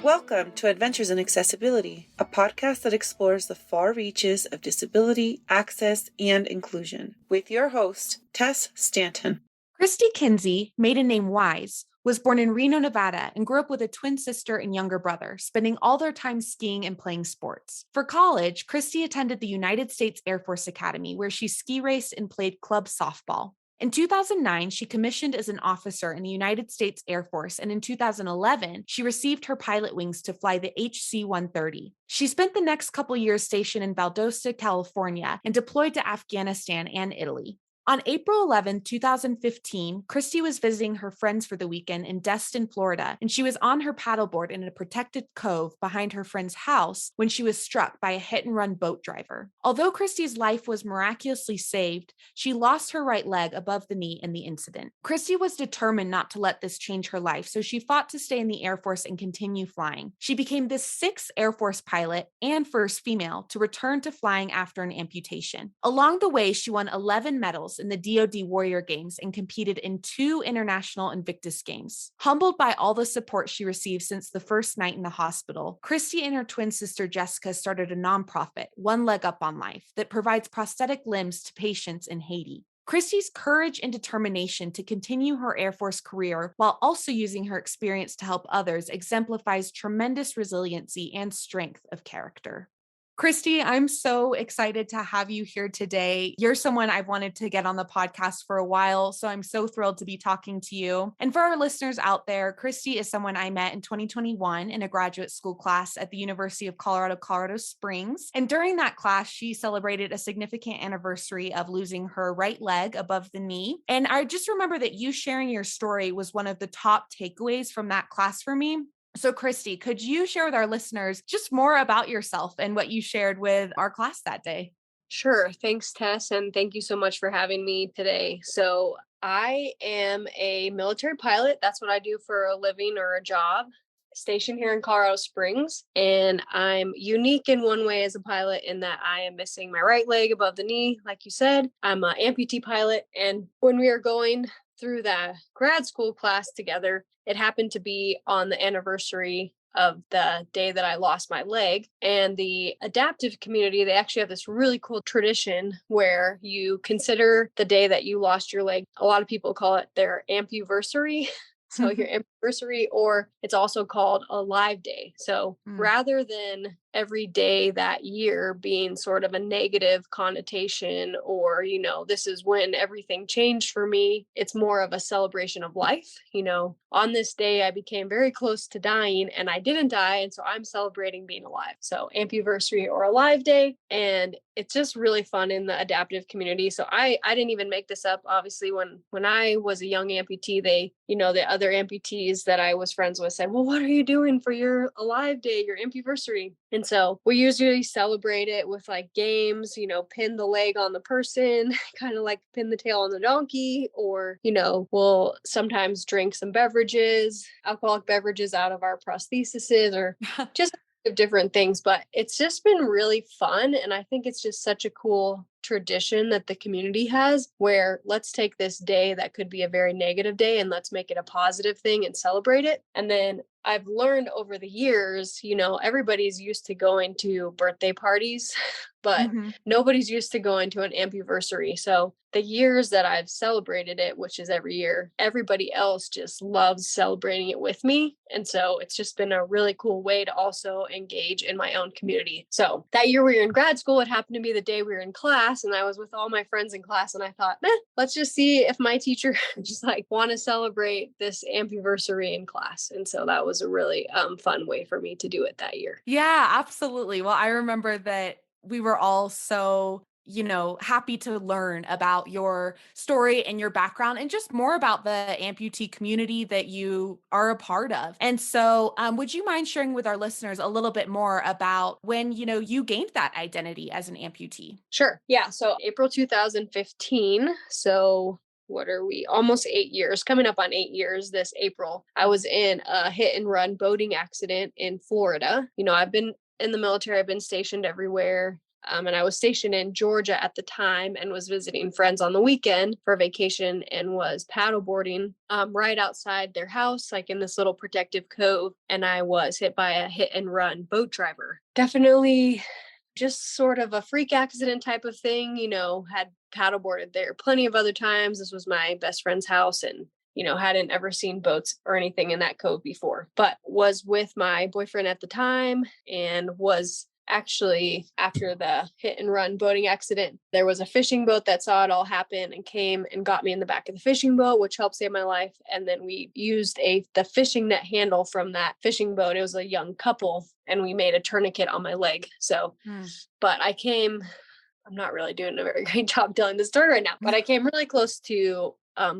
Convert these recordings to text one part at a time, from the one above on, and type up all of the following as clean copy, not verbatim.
Welcome to Adventures in Accessibility, a podcast that explores the far reaches of disability, access, and inclusion, with your host, Tess Stanton. Christy Kinsey, maiden name Wise, was born in Reno, Nevada, and grew up with a twin sister and younger brother, spending all their time skiing and playing sports. For college, Christy attended the United States Air Force Academy, where she ski raced and played club softball. In 2009, she commissioned as an officer in the United States Air Force, and in 2011, she received her pilot wings to fly the HC-130. She spent the next couple years stationed in Valdosta, California, and deployed to Afghanistan and Italy. On April 11, 2015, Christy was visiting her friends for the weekend in Destin, Florida, and she was on her paddleboard in a protected cove behind her friend's house when she was struck by a hit-and-run boat driver. Although Christy's life was miraculously saved, she lost her right leg above the knee in the incident. Christy was determined not to let this change her life, so she fought to stay in the Air Force and continue flying. She became the 6th Air Force pilot and first female to return to flying after an amputation. Along the way, she won 11 medals in the DoD Warrior Games and competed in 2 international Invictus Games. Humbled by all the support she received since the first night in the hospital, Christy and her twin sister Jessica started a nonprofit, One Leg Up on Life, that provides prosthetic limbs to patients in Haiti. Christy's courage and determination to continue her Air Force career while also using her experience to help others exemplifies tremendous resiliency and strength of character. Christy, I'm so excited to have you here today. You're someone I've wanted to get on the podcast for a while, so I'm so thrilled to be talking to you. And for our listeners out there, Christy is someone I met in 2021 in a graduate school class at the University of Colorado Springs. And during that class, she celebrated a significant anniversary of losing her right leg above the knee. And I just remember that you sharing your story was one of the top takeaways from that class for me. So, Christy, could you share with our listeners just more about yourself and what you shared with our class that day? Sure. Thanks, Tess. And thank you so much for having me today. So, I am a military pilot. That's what I do for a living or a job, stationed here in Colorado Springs. And I'm unique in one way as a pilot in that I am missing my right leg above the knee. Like you said, I'm an amputee pilot. And when we are going through that grad school class together, it happened to be on the anniversary of the day that I lost my leg. And the adaptive community, they actually have this really cool tradition where you consider the day that you lost your leg. A lot of people call it their ampuversary. So your anniversary, or it's also called a live day. So rather than every day that year being sort of a negative connotation or, this is when everything changed for me, it's more of a celebration of life. On this day, I became very close to dying and I didn't die. And so I'm celebrating being alive. So ampuversary or a live day. And it's just really fun in the adaptive community. So I didn't even make this up. Obviously, when I was a young amputee, the other amputees that I was friends with said, well, what are you doing for your alive day, your ampuversary? And so we usually celebrate it with like games, pin the leg on the person, kind of like pin the tail on the donkey, or, we'll sometimes drink some beverages, alcoholic beverages out of our prostheses or just of different things, but it's just been really fun. And I think it's just such a cool tradition that the community has where let's take this day that could be a very negative day and let's make it a positive thing and celebrate it. And then I've learned over the years, everybody's used to going to birthday parties, but nobody's used to going to an ampuversary. So the years that I've celebrated it, which is every year, everybody else just loves celebrating it with me. And so it's just been a really cool way to also engage in my own community. So that year we were in grad school, it happened to be the day we were in class and I was with all my friends in class and I thought, let's just see if my teacher just want to celebrate this ampuversary in class. And so that was a really fun way for me to do it that year. Yeah, absolutely. Well, I remember that we were all so happy to learn about your story and your background and just more about the amputee community that you are a part of. And so would you mind sharing with our listeners a little bit more about when, you gained that identity as an amputee? Sure. Yeah. So April 2015. So what are we? Almost 8 years, coming up on 8 years this April. I was in a hit and run boating accident in Florida. I've been in the military. I've been stationed everywhere. And I was stationed in Georgia at the time and was visiting friends on the weekend for vacation and was paddleboarding right outside their house, like in this little protective cove. And I was hit by a hit and run boat driver. Definitely just sort of a freak accident type of thing, had paddleboarded there plenty of other times. This was my best friend's house and hadn't ever seen boats or anything in that cove before, but was with my boyfriend at the time and was actually, after the hit and run boating accident, there was a fishing boat that saw it all happen and came and got me in the back of the fishing boat, which helped save my life. And then we used the fishing net handle from that fishing boat. It was a young couple and we made a tourniquet on my leg. So, but I'm not really doing a very great job telling the story right now, but I came really close to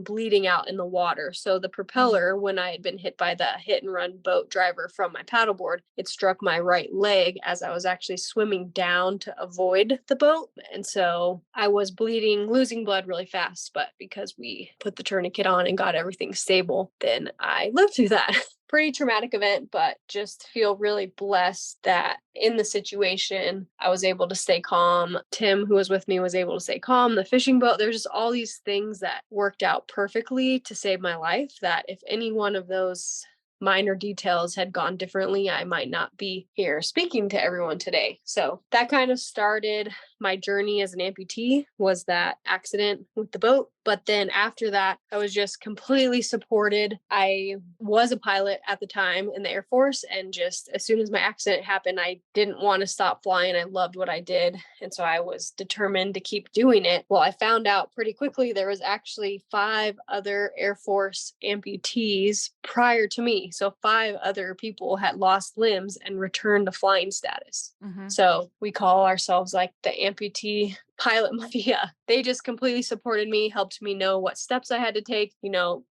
bleeding out in the water. So the propeller, when I had been hit by the hit and run boat driver from my paddleboard, it struck my right leg as I was actually swimming down to avoid the boat. And so I was bleeding, losing blood really fast. But because we put the tourniquet on and got everything stable, then I lived through that. Pretty traumatic event, but just feel really blessed that in the situation, I was able to stay calm. Tim, who was with me, was able to stay calm. The fishing boat, there's just all these things that worked out perfectly to save my life, that if any one of those minor details had gone differently, I might not be here speaking to everyone today. So that kind of started my journey as an amputee, was that accident with the boat. But then after that, I was just completely supported. I was a pilot at the time in the Air Force. And just as soon as my accident happened, I didn't want to stop flying. I loved what I did. And so I was determined to keep doing it. Well, I found out pretty quickly there was actually 5 other Air Force amputees prior to me. So 5 other people had lost limbs and returned to flying status. So we call ourselves like the amputee pilot mafia. They just completely supported me, helped me know what steps I had to take,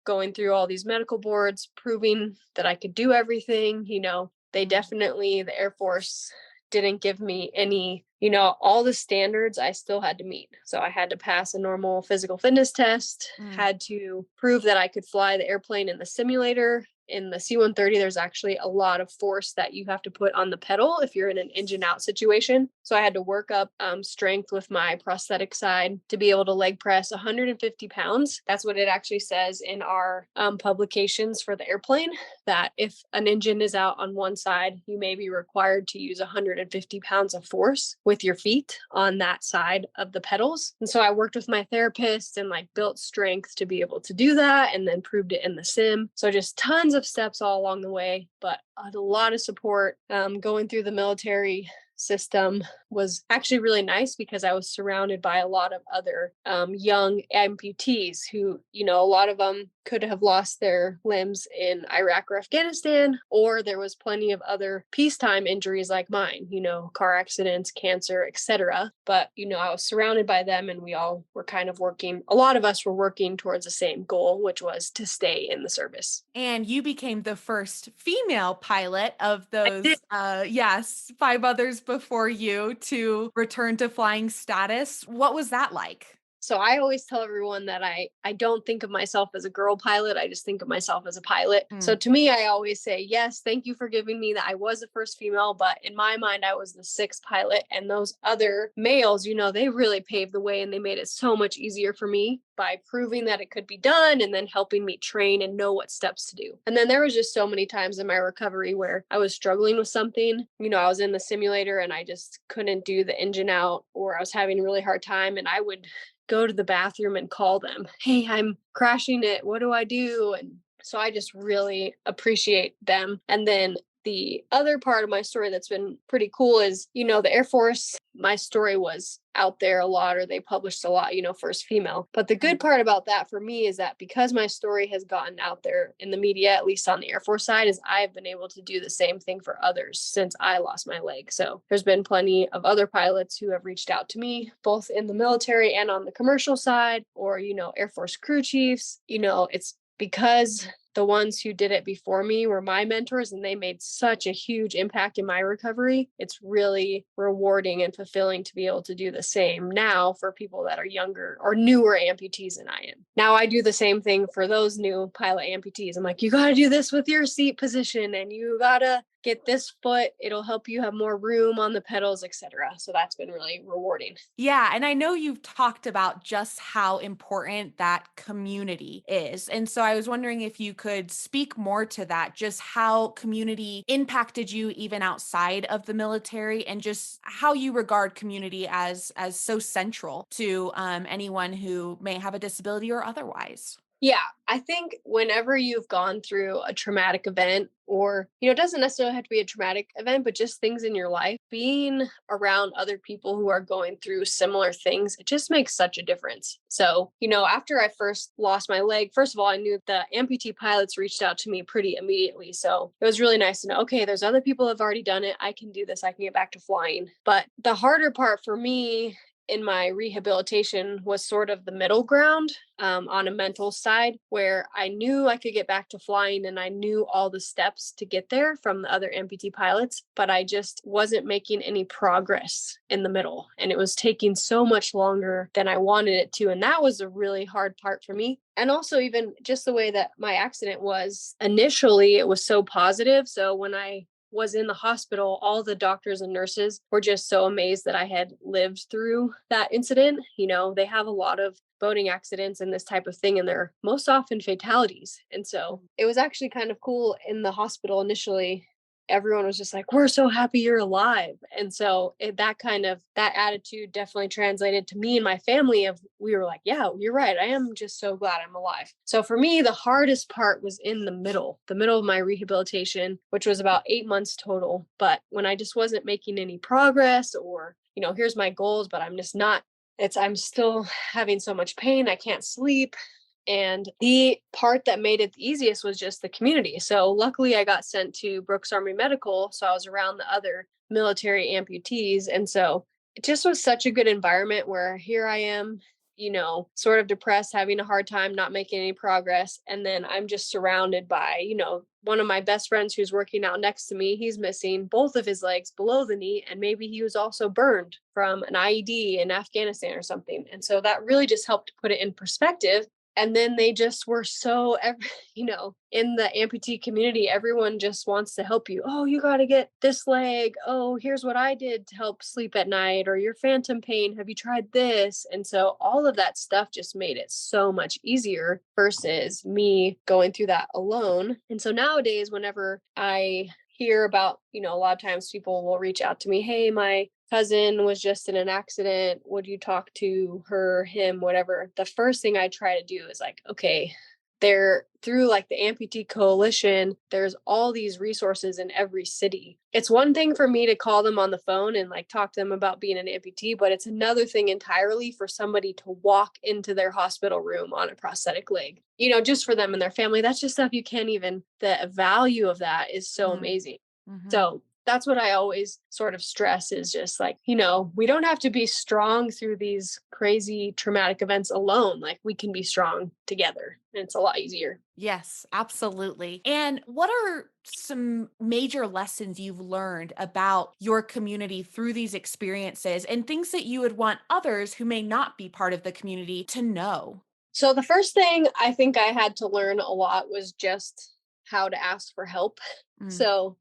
going through all these medical boards, proving that I could do everything. They definitely, the Air Force didn't give me any, all the standards I still had to meet. So I had to pass a normal physical fitness test, had to prove that I could fly the airplane in the simulator. In the C-130, there's actually a lot of force that you have to put on the pedal if you're in an engine out situation. So I had to work up strength with my prosthetic side to be able to leg press 150 pounds. That's what it actually says in our publications for the airplane, that if an engine is out on one side, you may be required to use 150 pounds of force with your feet on that side of the pedals. And so I worked with my therapist and built strength to be able to do that, and then proved it in the sim. So just tons of steps all along the way, but a lot of support. Going through the military system was actually really nice because I was surrounded by a lot of other young amputees who, a lot of them could have lost their limbs in Iraq or Afghanistan, or there was plenty of other peacetime injuries like mine, car accidents, cancer, etc. But, I was surrounded by them and we all were kind of a lot of us were working towards the same goal, which was to stay in the service. And you became the first female pilot of those, 5 others before you to return to flying status. What was that like? So I always tell everyone that I don't think of myself as a girl pilot. I just think of myself as a pilot. So to me, I always say, yes, thank you for giving me that. I was the first female, but in my mind, I was the 6th pilot. And those other males, they really paved the way and they made it so much easier for me by proving that it could be done and then helping me train and know what steps to do. And then there was just so many times in my recovery where I was struggling with something. I was in the simulator and I just couldn't do the engine out, or I was having a really hard time, and I would go to the bathroom and call them, hey, I'm crashing it. What do I do? And so I just really appreciate them. And then the other part of my story that's been pretty cool is, the Air Force, my story was out there a lot, or they published a lot, first female. But the good part about that for me is that because my story has gotten out there in the media, at least on the Air Force side, is I've been able to do the same thing for others since I lost my leg. So there's been plenty of other pilots who have reached out to me, both in the military and on the commercial side, or, Air Force crew chiefs. It's because the ones who did it before me were my mentors, and they made such a huge impact in my recovery. It's really rewarding and fulfilling to be able to do the same now for people that are younger or newer amputees than I am. Now I do the same thing for those new pilot amputees. I'm like, you got to do this with your seat position, and you got to get this foot. It'll help you have more room on the pedals, etc. So that's been really rewarding. Yeah. And I know you've talked about just how important that community is. And so I was wondering if you could speak more to that, just how community impacted you even outside of the military, and just how you regard community as so central to anyone who may have a disability or otherwise. Yeah, I think whenever you've gone through a traumatic event, or, it doesn't necessarily have to be a traumatic event, but just things in your life, being around other people who are going through similar things, it just makes such a difference. So, after I first lost my leg, first of all, I knew the amputee pilots reached out to me pretty immediately. So it was really nice to know, okay, there's other people who have already done it. I can do this. I can get back to flying. But the harder part for me in my rehabilitation was sort of the middle ground, on a mental side, where I knew I could get back to flying and I knew all the steps to get there from the other amputee pilots, but I just wasn't making any progress in the middle. And it was taking so much longer than I wanted it to. And that was a really hard part for me. And also, even just the way that my accident was initially, it was so positive. So when I was in the hospital, all the doctors and nurses were just so amazed that I had lived through that incident. They have a lot of boating accidents and this type of thing, and they're most often fatalities. And so it was actually kind of cool in the hospital initially. Everyone was just like, we're so happy you're alive. And so that attitude definitely translated to me and my family we were like, yeah, you're right. I am just so glad I'm alive. So for me, the hardest part was in the middle of my rehabilitation, which was about 8 months total. But when I just wasn't making any progress, or, here's my goals, but I'm just not, I'm still having so much pain. I can't sleep. And the part that made it the easiest was just the community. So luckily I got sent to Brooks Army Medical. So I was around the other military amputees. And so it just was such a good environment where here I am, sort of depressed, having a hard time, not making any progress. And then I'm just surrounded by, one of my best friends who's working out next to me. He's missing both of his legs below the knee. And maybe he was also burned from an IED in Afghanistan or something. And so that really just helped put it in perspective. And then they just were so, in the amputee community, everyone just wants to help you. Oh, you got to get this leg. Oh, here's what I did to help sleep at night, or your phantom pain. Have you tried this? And so all of that stuff just made it so much easier versus me going through that alone. And so nowadays, whenever I hear about, a lot of times people will reach out to me, hey, my cousin was just in an accident. Would you talk to her, him, whatever? The first thing I try to do is like, okay, they're through like the amputee coalition. There's all these resources in every city. It's one thing for me to call them on the phone and like talk to them about being an amputee, but it's another thing entirely for somebody to walk into their hospital room on a prosthetic leg, just for them and their family. That's just stuff you can't even, the value of that is so amazing. Mm-hmm. So that's what I always sort of stress is just like, we don't have to be strong through these crazy traumatic events alone. Like we can be strong together, and it's a lot easier. Yes, absolutely. And what are some major lessons you've learned about your community through these experiences, and things that you would want others who may not be part of the community to know? So the first thing I think I had to learn a lot was just how to ask for help. So,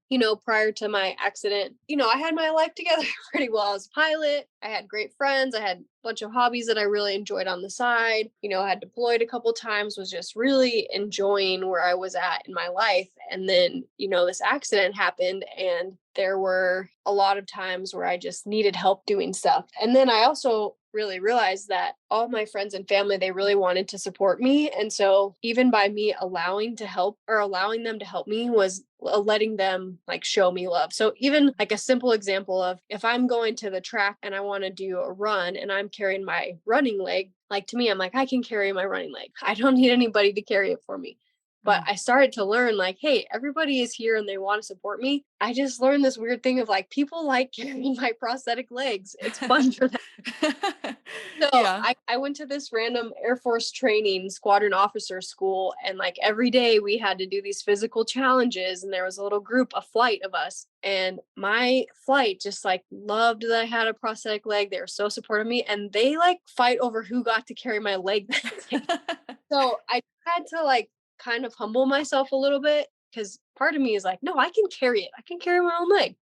prior to my accident, I had my life together pretty well as a pilot. I had great friends. I had a bunch of hobbies that I really enjoyed on the side. I had deployed a couple times, was just really enjoying where I was at in my life. And then, this accident happened, and there were a lot of times where I just needed help doing stuff. And then I also really realized that all my friends and family, they really wanted to support me. And so even by me allowing them to help me was letting them like show me love. So even like a simple example of if I'm going to the track and I want to do a run and I'm carrying my running leg, like to me, I'm like, I can carry my running leg. I don't need anybody to carry it for me. But I started to learn like, hey, everybody is here and they want to support me. I just learned this weird thing of like, people like carrying my prosthetic legs. It's fun for them. So Yeah. I went to this random Air Force training squadron officer school. And like every day we had to do these physical challenges. And there was a little group, a flight of us. And my flight just like loved that I had a prosthetic leg. They were so supportive of me. And they like fight over who got to carry my leg that day. So I had to like kind of humble myself a little bit because part of me is like, no, I can carry it. I can carry my own leg.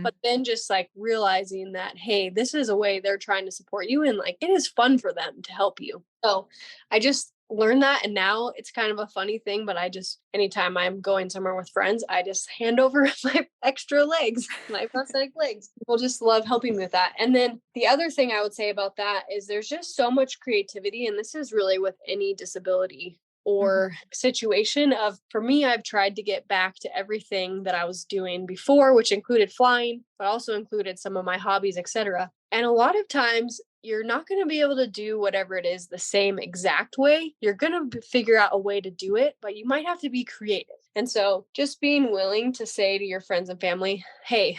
But then just like realizing that, hey, this is a way they're trying to support you. And like, it is fun for them to help you. So I just learned that. And now it's kind of a funny thing, but I just, anytime I'm going somewhere with friends, I just hand over my extra legs, my prosthetic legs. People just love helping me with that. And then the other thing I would say about that is there's just so much creativity. And this is really with any disability or situation of, for me, I've tried to get back to everything that I was doing before, which included flying, but also included some of my hobbies, etc. And a lot of times you're not going to be able to do whatever it is the same exact way. You're going to figure out a way to do it, but you might have to be creative. And so just being willing to say to your friends and family, hey,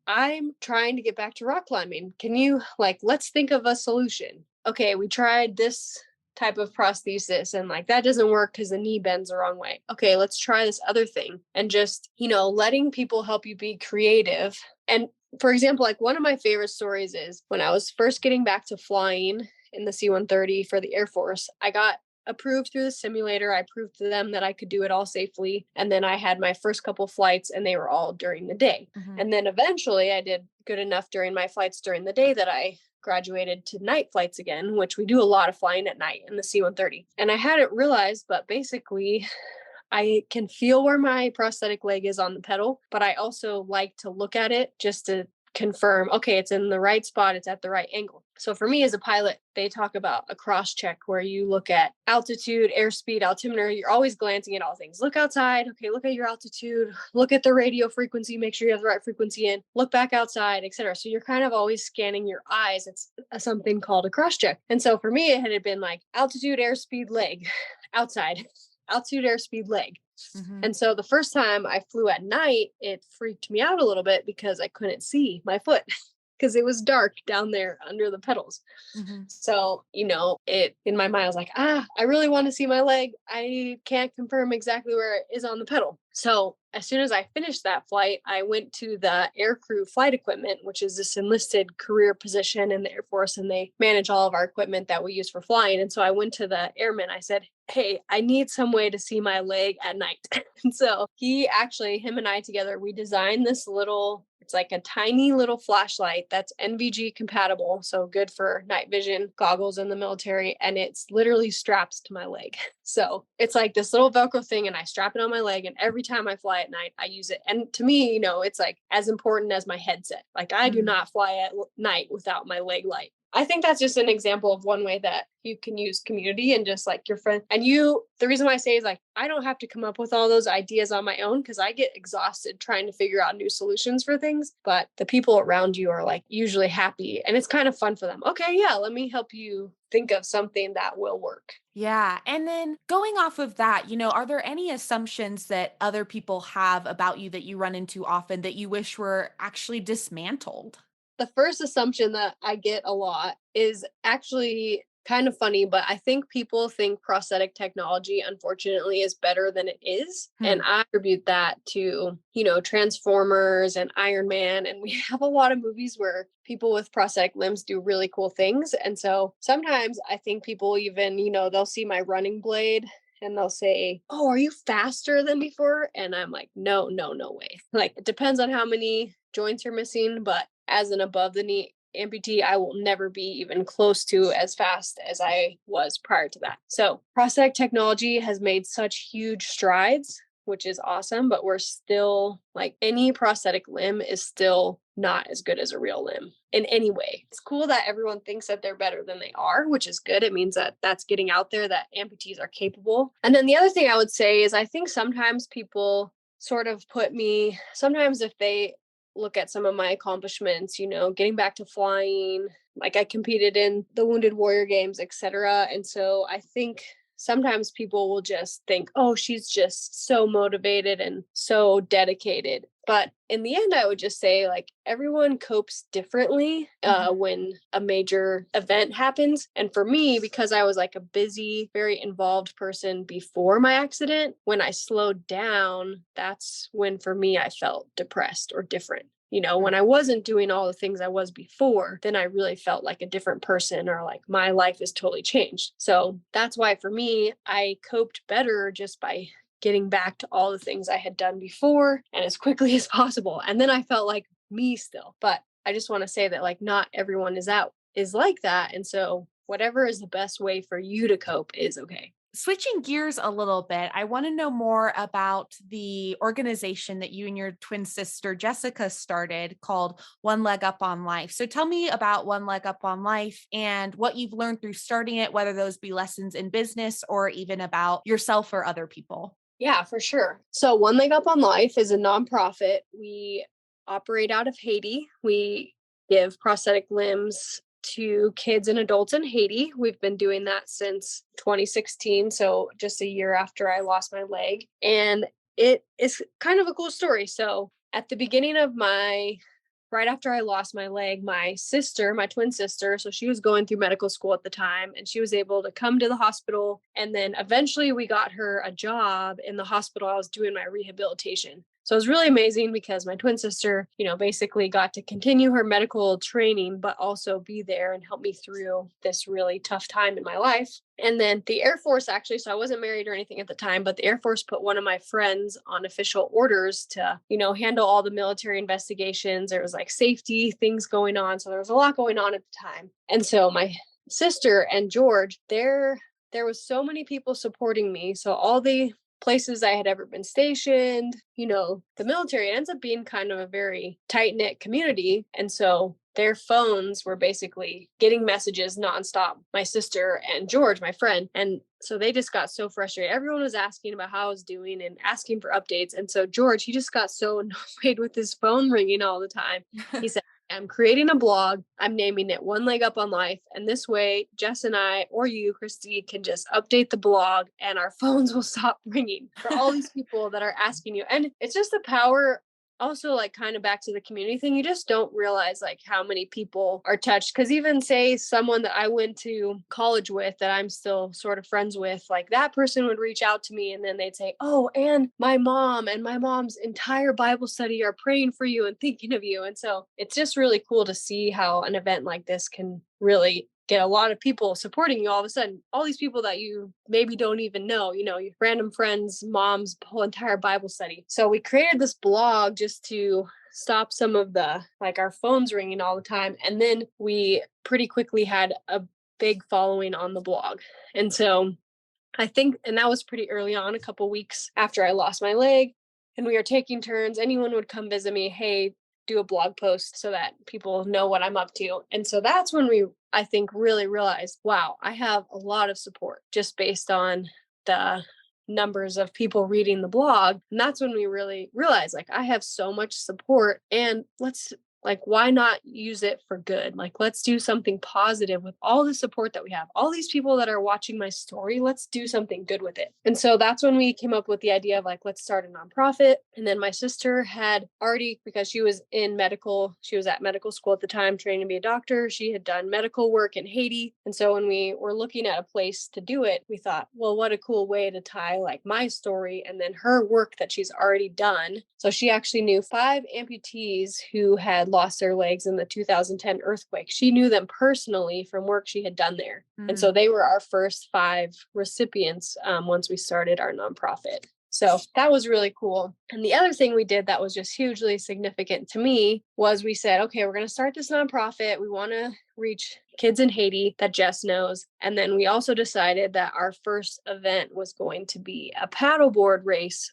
I'm trying to get back to rock climbing. Can you let's think of a solution. Okay, we tried this type of prosthesis and like that doesn't work because the knee bends the wrong way. Okay, let's try this other thing. And just, letting people help you be creative. And for example, like one of my favorite stories is when I was first getting back to flying in the C-130 for the Air Force, I got approved through the simulator. I proved to them that I could do it all safely. And then I had my first couple flights and they were all during the day. And then eventually I did good enough during my flights during the day that I graduated to night flights again, which we do a lot of flying at night in the C-130. And I hadn't realized, but basically I can feel where my prosthetic leg is on the pedal, but I also like to look at it just to confirm, okay, it's in the right spot, it's at the right angle. So for me as a pilot, they talk about a cross check where you look at altitude, airspeed, altimeter. You're always glancing at all things. Look outside. Okay, look at your altitude. Look at the radio frequency. Make sure you have the right frequency in. Look back outside, etc. So you're kind of always scanning your eyes. It's something called a cross check. And so for me, it had been like altitude, airspeed, leg, outside, altitude, airspeed, leg. And so the first time I flew at night, it freaked me out a little bit because I couldn't see my foot because it was dark down there under the pedals. So, it in my mind, I was like, I really want to see my leg. I can't confirm exactly where it is on the pedal. So as soon as I finished that flight, I went to the aircrew flight equipment, which is this enlisted career position in the Air Force, and they manage all of our equipment that we use for flying. And so I went to the airman. I said, hey, I need some way to see my leg at night. And so him and I together, we designed this it's like a tiny little flashlight that's NVG compatible. So good for night vision goggles in the military. And it's literally straps to my leg. So it's like this little Velcro thing and I strap it on my leg. And every time I fly at night, I use it. And to me, it's like as important as my headset. Like I do not fly at night without my leg light. I think that's just an example of one way that you can use community and just like your friend. And the reason why I say is like, I don't have to come up with all those ideas on my own because I get exhausted trying to figure out new solutions for things. But the people around you are like usually happy and it's kind of fun for them. Okay, yeah, let me help you think of something that will work. Yeah. And then going off of that, are there any assumptions that other people have about you that you run into often that you wish were actually dismantled? The first assumption that I get a lot is actually kind of funny, but I think people think prosthetic technology, unfortunately, is better than it is. And I attribute that to, Transformers and Iron Man. And we have a lot of movies where people with prosthetic limbs do really cool things. And so sometimes I think people even, they'll see my running blade and they'll say, oh, are you faster than before? And I'm like, no way. Like, it depends on how many joints you're missing, but as an above the knee amputee, I will never be even close to as fast as I was prior to that. So prosthetic technology has made such huge strides, which is awesome, but we're still like any prosthetic limb is still not as good as a real limb in any way. It's cool that everyone thinks that they're better than they are, which is good. It means that that's getting out there that amputees are capable. And then the other thing I would say is I think sometimes people sort of sometimes if they look at some of my accomplishments, getting back to flying, like I competed in the Wounded Warrior Games, etc. And so I think sometimes people will just think, oh, she's just so motivated and so dedicated. But in the end, I would just say like everyone copes differently when a major event happens. And for me, because I was like a busy, very involved person before my accident, when I slowed down, that's when for me, I felt depressed or different. When I wasn't doing all the things I was before, then I really felt like a different person, or like my life is totally changed. So that's why for me, I coped better just by getting back to all the things I had done before and as quickly as possible. And then I felt like me still. But I just want to say that like not everyone is like that. And so whatever is the best way for you to cope is okay. Switching gears a little bit, I want to know more about the organization that you and your twin sister, Jessica, started called One Leg Up on Life. So tell me about One Leg Up on Life and what you've learned through starting it, whether those be lessons in business or even about yourself or other people. Yeah, for sure. So One Leg Up on Life is a nonprofit. We operate out of Haiti. We give prosthetic limbs to kids and adults in Haiti. We've been doing that since 2016, so just a year after I lost my leg. And it is kind of a cool story. So at the beginning of right after I lost my leg, my sister, my twin sister, so she was going through medical school at the time, and she was able to come to the hospital. And then eventually we got her a job in the hospital I was doing my rehabilitation. So it was really amazing because my twin sister, basically got to continue her medical training, but also be there and help me through this really tough time in my life. And then the Air Force actually, so I wasn't married or anything at the time, but the Air Force put one of my friends on official orders to, handle all the military investigations. There was like safety things going on. So there was a lot going on at the time. And so my sister and George, there was so many people supporting me. So all the places I had ever been stationed, the military ends up being kind of a very tight-knit community. And so their phones were basically getting messages nonstop, my sister and George, my friend. And so they just got so frustrated. Everyone was asking about how I was doing and asking for updates. And so George, he just got so annoyed with his phone ringing all the time. He said, I'm creating a blog. I'm naming it One Leg Up on Life. And this way, Jess and I, or you, Christy, can just update the blog and our phones will stop ringing for all these people that are asking you. And it's just the power. Also, like kind of back to the community thing, you just don't realize like how many people are touched. Because even say someone that I went to college with that I'm still sort of friends with, like that person would reach out to me and then they'd say, oh, and my mom and my mom's entire Bible study are praying for you and thinking of you. And so it's just really cool to see how an event like this can really get a lot of people supporting you all of a sudden. All these people that you maybe don't even know, your random friends, mom's whole entire Bible study. So we created this blog just to stop some of the, like our phones ringing all the time. And then we pretty quickly had a big following on the blog. And so I think, and that was pretty early on, a couple weeks after I lost my leg, and we were taking turns. Anyone would come visit me, hey, do a blog post so that people know what I'm up to. And so that's when I think really realized, wow, I have a lot of support just based on the numbers of people reading the blog. And that's when we really realized like I have so much support, and why not use it for good? Like, let's do something positive with all the support that we have. All these people that are watching my story, let's do something good with it. And so that's when we came up with the idea of like, let's start a nonprofit. And then my sister had already, because she was at medical school at the time, training to be a doctor. She had done medical work in Haiti. And so when we were looking at a place to do it, we thought, well, what a cool way to tie like my story and then her work that she's already done. So she actually knew 5 amputees who had lost their legs in the 2010 earthquake. She knew them personally from work she had done there. And so they were our first 5 recipients once we started our nonprofit. So that was really cool. And the other thing we did that was just hugely significant to me was we said, okay, we're going to start this nonprofit. We want to reach kids in Haiti that Jess knows. And then we also decided that our first event was going to be a paddleboard race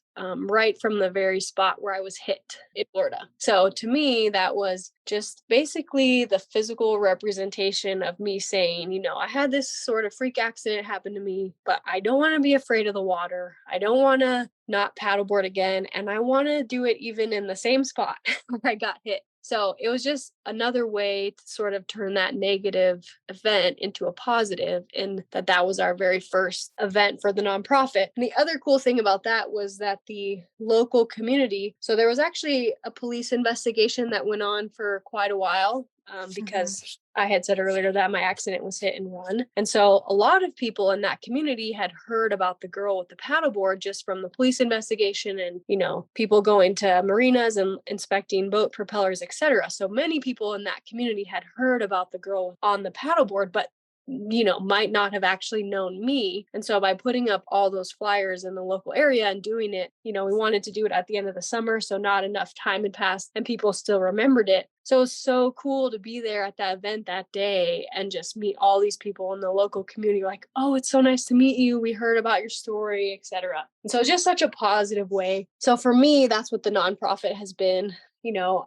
right from the very spot where I was hit in Florida. So to me, that was just basically the physical representation of me saying, I had this sort of freak accident happen to me, but I don't want to be afraid of the water. I don't want to not paddleboard again. And I want to do it even in the same spot where I got hit. So it was just another way to sort of turn that negative event into a positive, and that was our very first event for the nonprofit. And the other cool thing about that was that the local community, so there was actually a police investigation that went on for quite a while. Because I had said earlier that my accident was hit and run. And so a lot of people in that community had heard about the girl with the paddleboard just from the police investigation and, people going to marinas and inspecting boat propellers, etc. So many people in that community had heard about the girl on the paddleboard, but might not have actually known me. And so by putting up all those flyers in the local area and doing it, we wanted to do it at the end of the summer. So not enough time had passed and people still remembered it. So it was so cool to be there at that event that day and just meet all these people in the local community, like, oh, it's so nice to meet you. We heard about your story, etc. And so it's just such a positive way. So for me, that's what the nonprofit has been.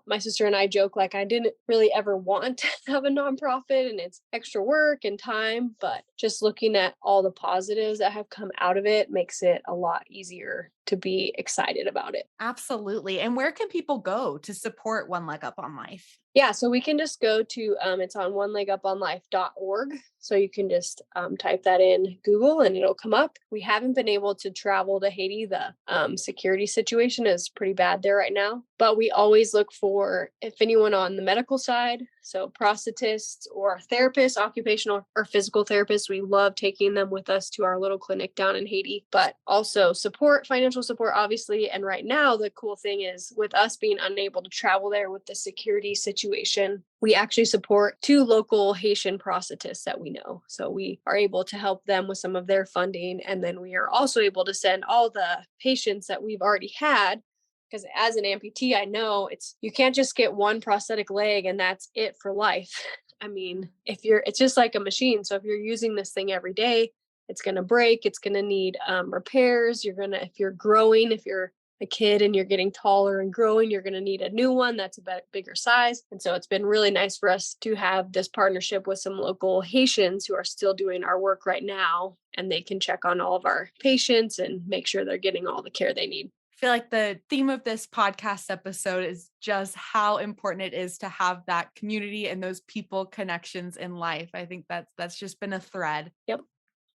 My sister and I joke like I didn't really ever want to have a nonprofit and it's extra work and time, but just looking at all the positives that have come out of it makes it a lot easier to be excited about it. Absolutely. And where can people go to support One Leg Up on Life? Yeah, so we can just go to, it's on oneleguponlife.org. So you can just type that in Google and it'll come up. We haven't been able to travel to Haiti. The security situation is pretty bad there right now. But we always look for, if anyone on the medical side, so prosthetists or therapists, occupational or physical therapists, we love taking them with us to our little clinic down in Haiti, but also support, financial support, obviously. And right now, the cool thing is with us being unable to travel there with the security situation, we actually support 2 local Haitian prosthetists that we know. So we are able to help them with some of their funding. And then we are also able to send all the patients that we've already had. Because as an amputee, I know you can't just get one prosthetic leg and that's it for life. I mean, it's just like a machine. So if you're using this thing every day, it's going to break. It's going to need repairs. If you're growing, if you're a kid and you're getting taller and growing, you're going to need a new one that's a bigger size. And so it's been really nice for us to have this partnership with some local Haitians who are still doing our work right now. And they can check on all of our patients and make sure they're getting all the care they need. I feel like the theme of this podcast episode is just how important it is to have that community and those people connections in life. I think that's just been a thread. Yep.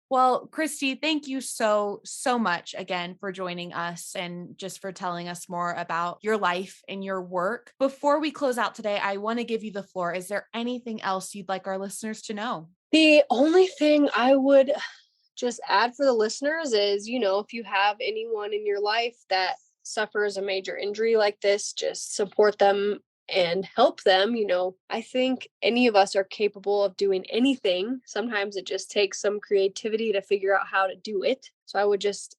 Well, Christy, thank you so much again for joining us and just for telling us more about your life and your work. Before we close out today, I want to give you the floor. Is there anything else you'd like our listeners to know? The only thing I would just add for the listeners is, if you have anyone in your life that suffers a major injury like this, just support them and help them. I think any of us are capable of doing anything. Sometimes it just takes some creativity to figure out how to do it. So I would just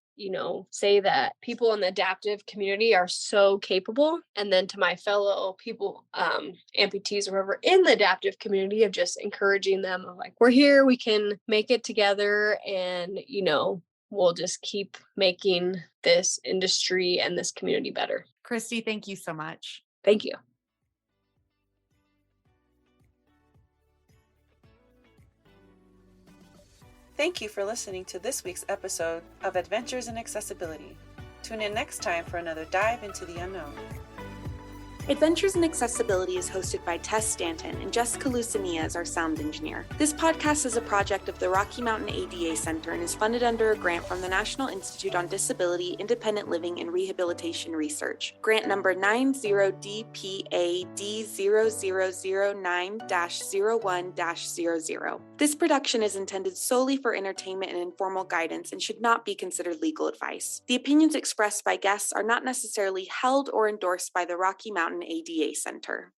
say that people in the adaptive community are so capable. And then to my fellow people, amputees or whoever in the adaptive community, of just encouraging them of like, we're here, we can make it together. And, we'll just keep making this industry and this community better. Christy, thank you so much. Thank you. Thank you for listening to this week's episode of Adventures in Accessibility. Tune in next time for another dive into the unknown. Adventures in Accessibility is hosted by Tess Stanton and Jessica Lucania as our sound engineer. This podcast is a project of the Rocky Mountain ADA Center and is funded under a grant from the National Institute on Disability, Independent Living, and Rehabilitation Research. Grant number 90DPAD0009-01-00. This production is intended solely for entertainment and informal guidance and should not be considered legal advice. The opinions expressed by guests are not necessarily held or endorsed by the Rocky Mountain ADA Center.